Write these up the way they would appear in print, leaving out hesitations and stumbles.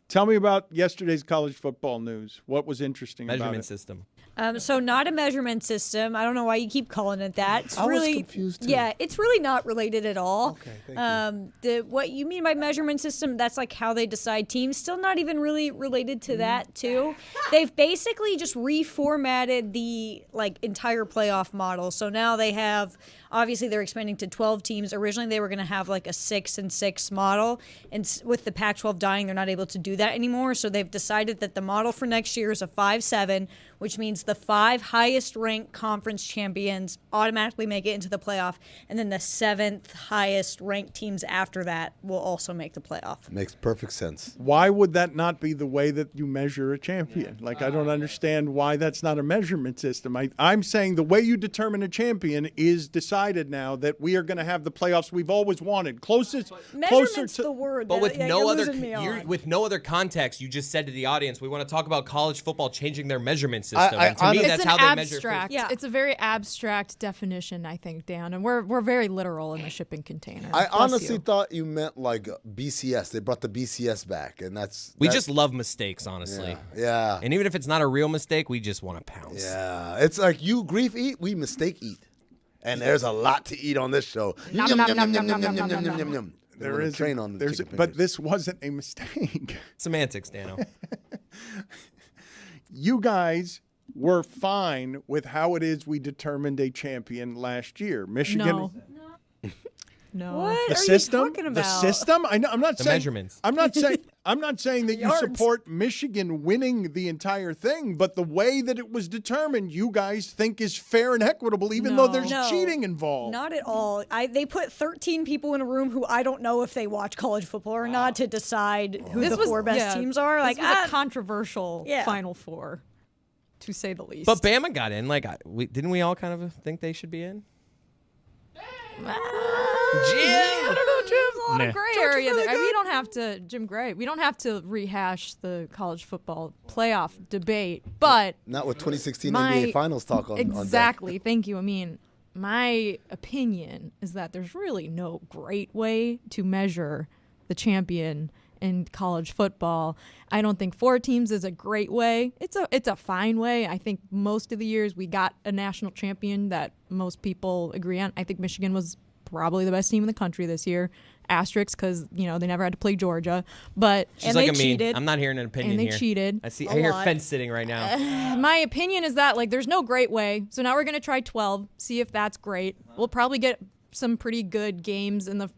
Tell me about yesterday's college football news. What was interesting about it? Measurement system. So not a measurement system. I don't know why you keep calling it that. It's I was really confused too. Yeah, it's really not related at all. Okay, thank you. What you mean by measurement system, that's like how they decide teams. Still not even really related to that too. They've basically just reformatted the entire playoff model. So now they have, obviously they're expanding to 12 teams. Originally they were going to have like a 6-and-6 model, and with the Pac-12 dying, they're not able to do that anymore. So they've decided that the model for next year is a 5-7, which means the 5 highest ranked conference champions automatically make it into the playoff, and then the 7th highest ranked teams after that will also make the playoff. Makes perfect sense. Why would that not be the way that you measure a champion? I don't understand why that's not a measurement system. I'm saying the way you determine a champion is decided now, that we are going to have the playoffs we've always wanted. Closer Measurement's to the word. But with no with no other context, you just said to the audience, we want to talk about college football changing their measurement system. And to me, it's that's an how they abstract. measure. Yeah. It's a very abstract definition, I think, Dan, and we're very literal in the shipping container. I Bless honestly you. thought you meant like BCS. They brought the BCS back, and We just love mistakes, honestly. Yeah. And even if it's not a real mistake, we just want to pounce. Yeah. It's like you grief eat, we mistake eat. And there's a lot to eat on this show. Nom, Yum, nom, yum, nom, yum, nom, yum, nom, yum, nom, yum, nom, yum, nom. yum. There is train on the chicken but fingers. this wasn't a mistake. Semantics, Dano. You guys were fine with how it is we determined a champion last year. Michigan. No. No. What The are system, you talking about? the system. I know. I'm not The saying measurements. I'm not saying. I'm not saying that you Yards. support Michigan winning the entire thing, but the way that it was determined, you guys think is fair and equitable, even though there's No. cheating involved. Not at all. They put 13 people in a room who I don't know if they watch college football or not to decide who the 4 best teams are. This was a controversial Yeah. Final Four, to say the least. But Bama got in. Didn't we all kind of think they should be in? I don't know, Jim. There's a lot of gray area there. really We don't have to, Jim Gray. We don't have to rehash the college football playoff debate, but Not with 2016 My- NBA Finals talk on exactly. Thank you. I mean, my opinion is that there's really no great way to measure the champion in college football. I don't think 4 teams is a great way. It's a fine way. I think most of the years we got a national champion that most people agree on. I think Michigan was probably the best team in the country this year. Asterisk, because they never had to play Georgia, but She's And like they a mean. cheated. I'm not hearing an opinion and they here. cheated. I A hear lot. fence sitting right now. My opinion is that there's no great way. So now we're gonna try 12, see if that's great. We'll probably get some pretty good games in the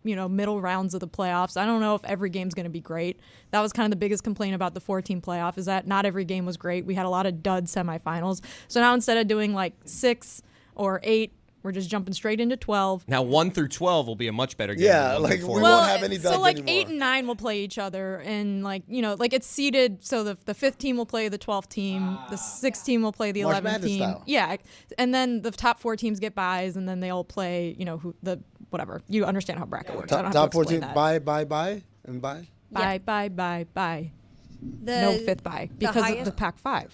middle rounds of the playoffs. I don't know if every game's gonna be great. That was kind of the biggest complaint about the 4-team playoff, is that not every game was great. We had a lot of dud semifinals. So now instead of doing 6 or 8, we're just jumping straight into 12. Now 1 through 12 will be a much better game. Yeah, than 1 through we 4. won't have any duds so anymore. 8 and 9 will play each other, and it's seeded. So the 5th team will play the 12th team, the 6th team will play the March 11th Madness team. style. Yeah, and then the top 4 teams get byes, and then they all play. Whatever. You understand how bracket works. I don't have Top to explain 14, that. bye, and bye. Bye. The, No 5th bye because of highest- the Pac-5.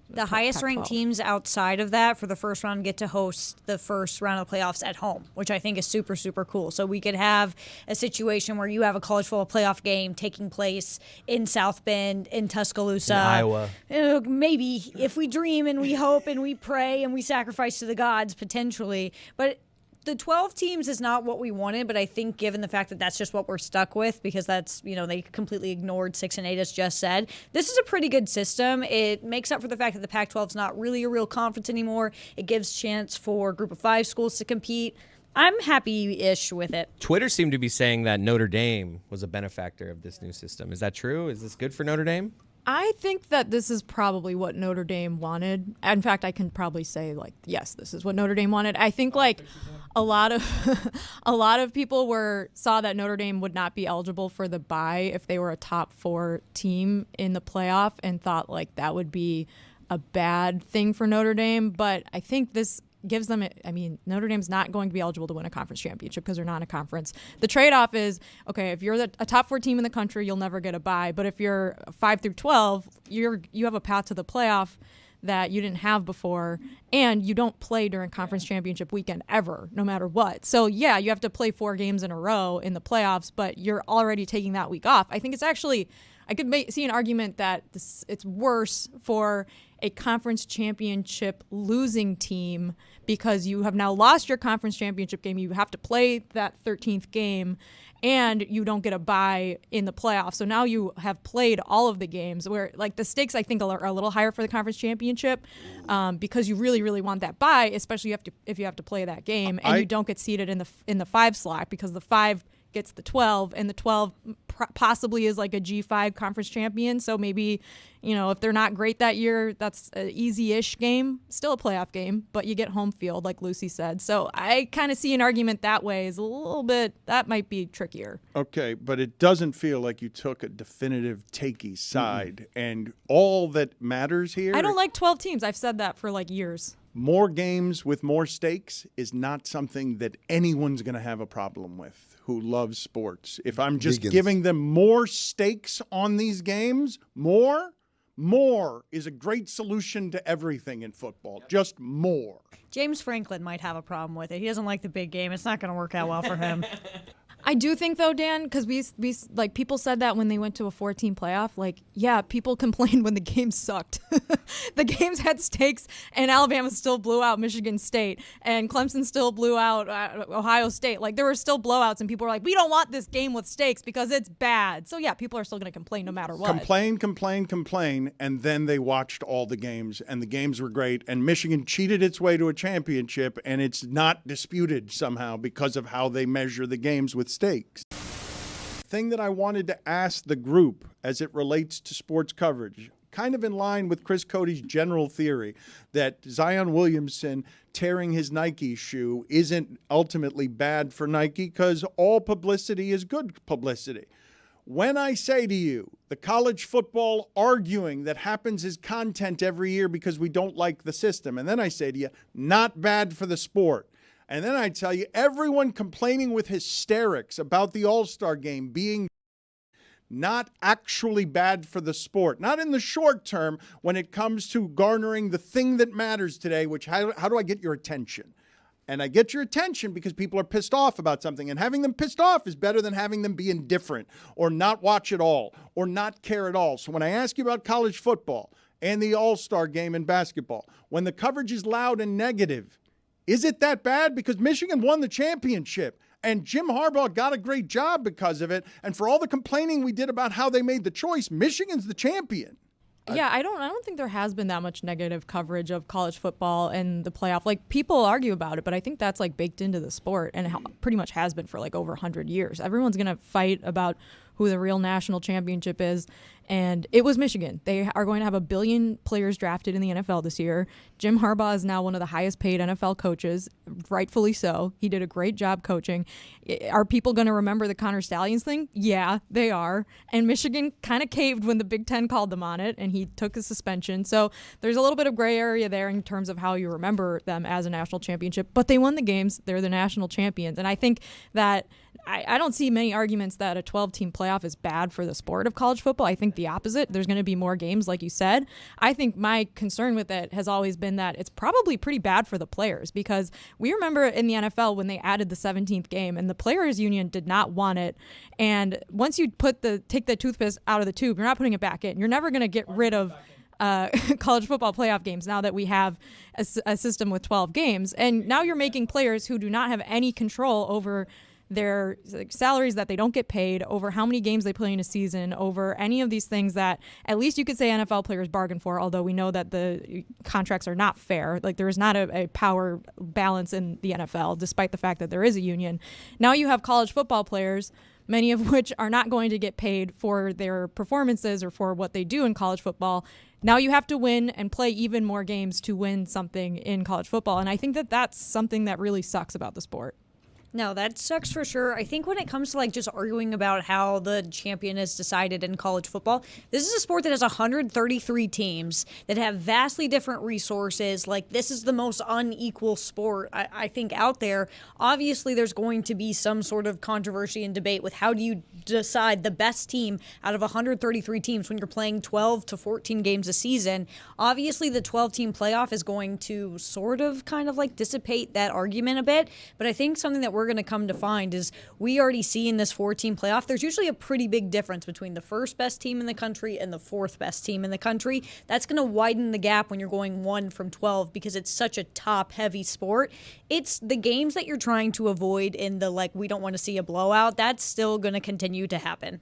The highest ranked Pac-12. teams outside of that for the first round get to host the first round of the playoffs at home, which I think is super, super cool. So we could have a situation where you have a college football playoff game taking place in South Bend, in Tuscaloosa, In Iowa. Maybe if we dream and we hope and we pray and we sacrifice to the gods potentially. But the 12 teams is not what we wanted, but I think given the fact that that's just what we're stuck with, because that's, they completely ignored 6 and 8 as just said, this is a pretty good system. It makes up for the fact that the Pac-12 is not really a real conference anymore. It gives chance for Group of 5 schools to compete. I'm happy-ish with it. Twitter seemed to be saying that Notre Dame was a benefactor of this new system. Is that true? Is this good for Notre Dame? I think that this is probably what Notre Dame wanted. In fact, I can probably say yes, this is what Notre Dame wanted. I think a lot of people saw that Notre Dame would not be eligible for the bye if they were a top 4 team in the playoff, and thought that would be a bad thing for Notre Dame. But I think this gives them, Notre Dame's not going to be eligible to win a conference championship because they're not in a conference. The trade-off is, okay, if you're a top 4 team in the country, you'll never get a bye. But if you're 5 through 12, you have a path to the playoff that you didn't have before, and you don't play during conference championship weekend ever, no matter what. So yeah, you have to play 4 games in a row in the playoffs, but you're already taking that week off. I think it's actually I could see an argument that it's worse for a conference championship losing team because you have now lost your conference championship game. You have to play that 13th game, and you don't get a bye in the playoffs. So now you have played all of the games where, like, the stakes, I think, are a little higher for the conference championship because you really, really want that bye, especially if you have to play that game, and you don't get seated in the 5 slot because the 5 gets the 12, and the 12 possibly is like a G5 conference champion. So maybe, if they're not great that year, that's an easy-ish game, still a playoff game, but you get home field, like Lucy said. So I kind of see an argument that way is a little bit, that might be trickier. Okay, but it doesn't feel like you took a definitive takey side, and all that matters here. I don't like 12 teams. I've said that for like years. More games with more stakes is not something that anyone's going to have a problem with who loves sports. If I'm just giving them more stakes on these games, more is a great solution to everything in football. Just more. James Franklin might have a problem with it. He doesn't like the big game. It's not going to work out well for him. I do think, though, Dan, because we like, people said that when they went to a 14 playoff, like, yeah, people complained when the games sucked. The games had stakes, and Alabama still blew out Michigan State, and Clemson still blew out Ohio State. Like, there were still blowouts, and people were like, we don't want this game with stakes because it's bad. So, yeah, people are still going to complain no matter what. Complain, and then they watched all the games, and the games were great, and Michigan cheated its way to a championship, and it's not disputed somehow because of how they measure the games with stakes. Thing that I wanted to ask the group as it relates to sports coverage, kind of in line with Chris Cody's general theory that Zion Williamson tearing his Nike shoe isn't ultimately bad for Nike because all publicity is good publicity. When I say to you, the college football arguing that happens as content every year because we don't like the system, and then I say to you, not bad for the sport. And then I tell you, everyone complaining with hysterics about the All-Star game being not actually bad for the sport, not in the short term when it comes to garnering the thing that matters today, which how do I get your attention? And I get your attention because people are pissed off about something, and having them pissed off is better than having them be indifferent or not watch at all or not care at all. So when I ask you about college football and the All-Star game in basketball, when the coverage is loud and negative, is it that bad? Because Michigan won the championship and Jim Harbaugh got a great job because of it. And for all the complaining we did about how they made the choice, Michigan's the champion. Yeah, I don't think there has been that much negative coverage of college football and the playoff. Like, people argue about it, but I think that's like baked into the sport and pretty much has been for like over 100 years. Everyone's going to fight about who the real national championship is. And it was Michigan. They are going to have 1 billion players drafted in the NFL this year. Jim Harbaugh is now one of the highest paid NFL coaches, rightfully so. He did a great job coaching. Are people going to remember the Connor Stallions thing? Yeah, they are. And Michigan kind of caved when the Big Ten called them on it, and he took a suspension. So there's a little bit of gray area there in terms of how you remember them as a national championship. But they won the games. They're the national champions. And I think that I don't see many arguments that a 12-team playoff is bad for the sport of college football. I think the opposite. There's going to be more games, like you said. I think my concern with it has always been that it's probably pretty bad for the players, because we remember in the NFL when they added the 17th game and the players union did not want it. And once you take the toothpaste out of the tube, you're not putting it back in. You're never going to get rid of college football playoff games now that we have a system with 12 games. And now you're making players who do not have any control over their salaries, that they don't get paid, over how many games they play in a season, over any of these things that at least you could say NFL players bargain for, although we know that the contracts are not fair. Like, there is not a power balance in the NFL, despite the fact that there is a union. Now you have college football players, many of which are not going to get paid for their performances or for what they do in college football. Now you have to win and play even more games to win something in college football. And I think that that's something that really sucks about the sport. No, that sucks for sure. I think when it comes to like just arguing about how the champion is decided in college football, this is a sport that has 133 teams that have vastly different resources. Like, this is the most unequal sport I think out there. Obviously, there's going to be some sort of controversy and debate with how do you decide the best team out of 133 teams when you're playing 12 to 14 games a season. Obviously, the 12-team playoff is going to sort of kind of like dissipate that argument a bit. But I think something that we're we're going to come to find is we already see in this 4-team playoff, there's usually a pretty big difference between the first best team in the country and the fourth best team in the country. That's going to widen the gap when you're going 1 from 12 because it's such a top-heavy sport. It's the games that you're trying to avoid in the, like, we don't want to see a blowout. That's still going to continue to happen.